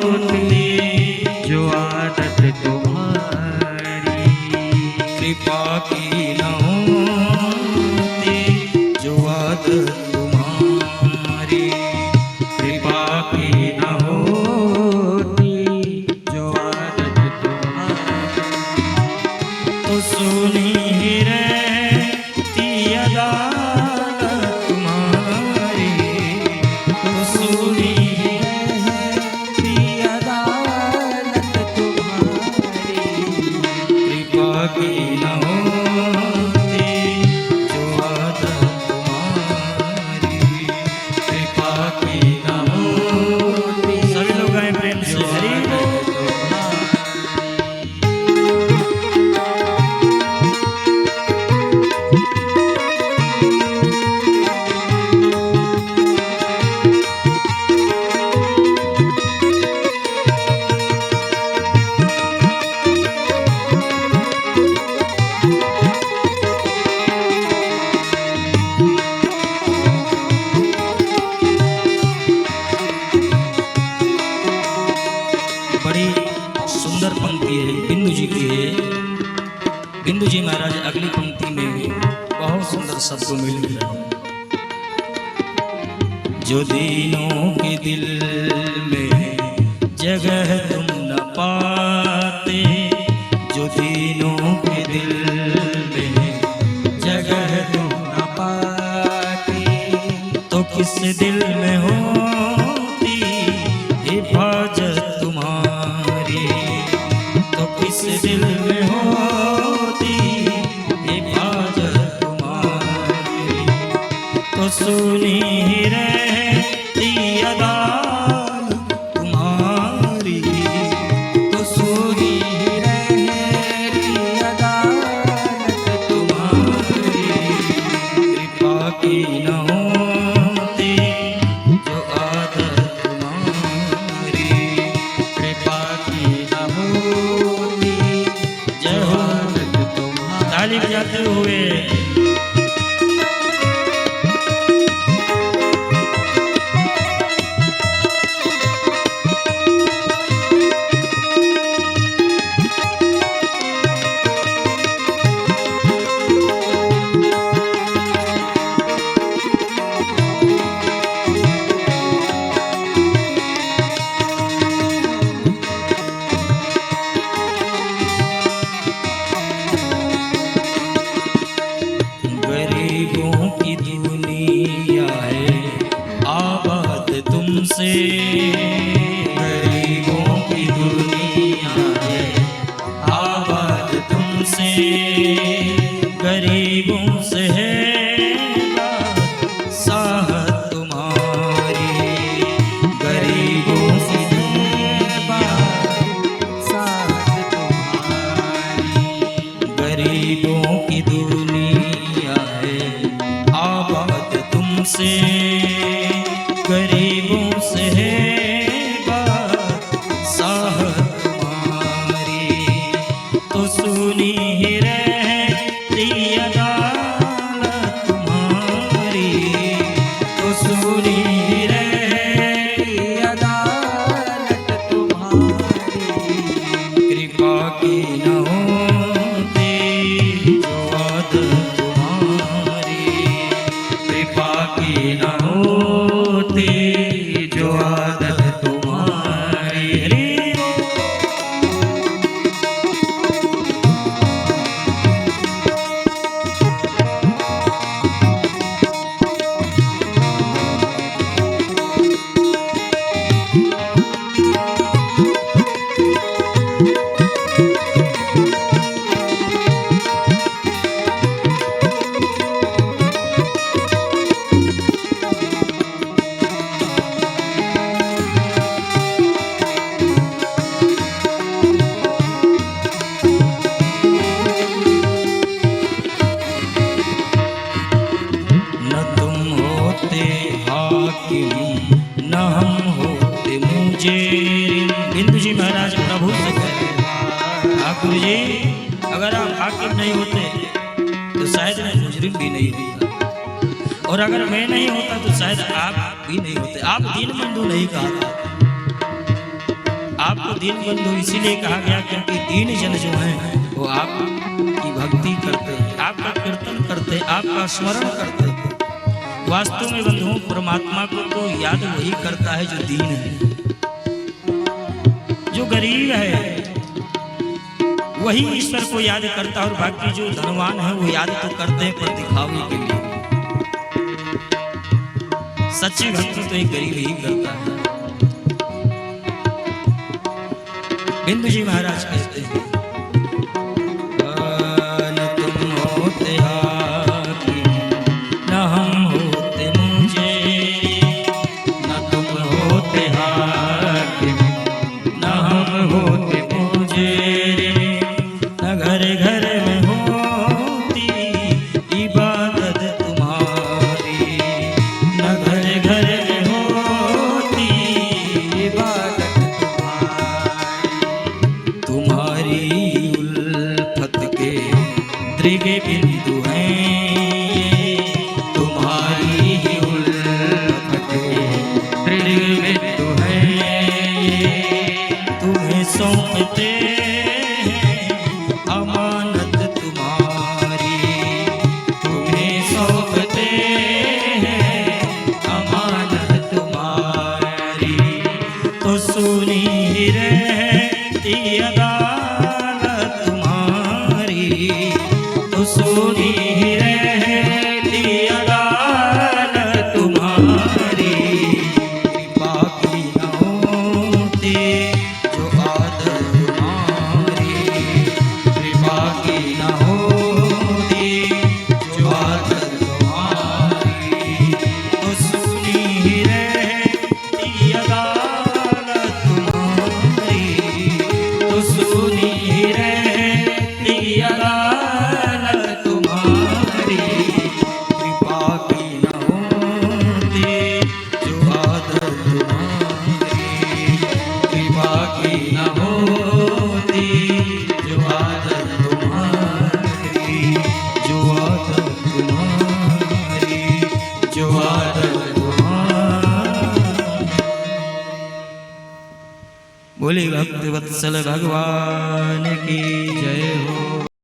जो आदत तुम्हारी कृपा की न होती, जो आदत तुम्हारी कृपा की न होती, जो आदत तुम्हारी तो सुनी ही रहती अदालत तुम्हारी, तो सुनी ही रहती अदालत तुम्हारी कृपा की न होती, जो आदत तुम्हारी कृपा की न होती। सभी लोग गाएं प्रेम से हरि बोल। बड़ी सुंदर पंक्ति है, बिंदु जी की है। बिंदु जी महाराज अगली पंक्ति में बहुत सुंदर शब्दों में लिख रहे हैं। जो दीनों के दिल में जगह तुम न पाते, जो दीनों के दिल में जगह तुम न पाते, तो किस दिल में होती हिफाजत तुम्हारी, तो किस दिल में होती हिफाजत तुम्हारी, तो सुनी ही रहती अदालत तुम्हारी, तो सुनी ही रहती अदालत तुम्हारी कृपा की न होती, जो आदत तुम्हारी कृपा की न होती, जय हो तुम्हारी। ताली बजाते हुए गरीबों की दुनिया है आबाद तुमसे, गरीबों की दुनिया है आबाद तुमसे, गरीबों से है साहत तुम्हारी, गरीबों से है साहत तुम्हारी, गरीबों की दुनिया है आबाद तुमसे, गरीबों से है बात साहत तुम्हारी, तो सुनी ही रहती अदालत तुम्हारी, तो सुनी ही रहती अदालत तुम्हारी कृपा की न होती, जो आदत तुम्हारी कृपा की न होती, जो आदत तुम्हारी। न तुम होते हाकिम न हम होते मुझे। बिंदु जी महाराज प्रभु से कह रहे, ठाकुर जी अगर आप हाकिम नहीं होते तो शायद मैं मुजरिम भी नहीं होता, और अगर मैं नहीं होता तो शायद आप भी नहीं होते। आप दीनबंधु नहीं कहा था, दीन बंधु इसीलिए कहा गया क्योंकि दीन जन जो हैं वो आपकी भक्ति करते हैं, आपका कीर्तन करते हैं, आपका स्मरण करते हैं। वास्तव में बंधुओं परमात्मा को तो याद वही करता है जो दीन है, जो गरीब है वही ईश्वर को याद करता है, और बाकी जो धनवान है वो याद तो करते हैं पर दिखावे के लिए। सच्ची भक्ति तो एक गरीब ही करता है। बिंदु जी महाराज कहते हैं न तुम होते हाकिम न हम होते मुझे, न तुम होते हाकिम न हम होते मुझे, न घर घर में होती इबादत तुम्हारी, न घर घर में होती इबादत तुम्हारी उल्फत के दृग बिंदु हैं, तुम्हारी उल्फत के दृग बिंदु हैं, तुम्हें सौंपते हैं अमानत तुम्हारी, तुम्हें सौंपते हैं अमानत तुम्हारी, तो सुनी रहती अदालत तुम्हारी, तो सुनी रहती अदालत तुम्हारी, कृपा की न होती जो आदत तुम्हारी, कृपा की न होती जो आदत तुम्हारी, तो सुनी रहती अदालत तुम्हारी, तो सुनी रहती अदालत तुम्हारी, कृपा की न होती जो आदत तुम्हारी, कृपा की न होती जो आदत तुम्हारी, जो आदत तुम्हारी, जो आदत तुम्हारी। बोले भक्त वत्सल भगवान की जय हो।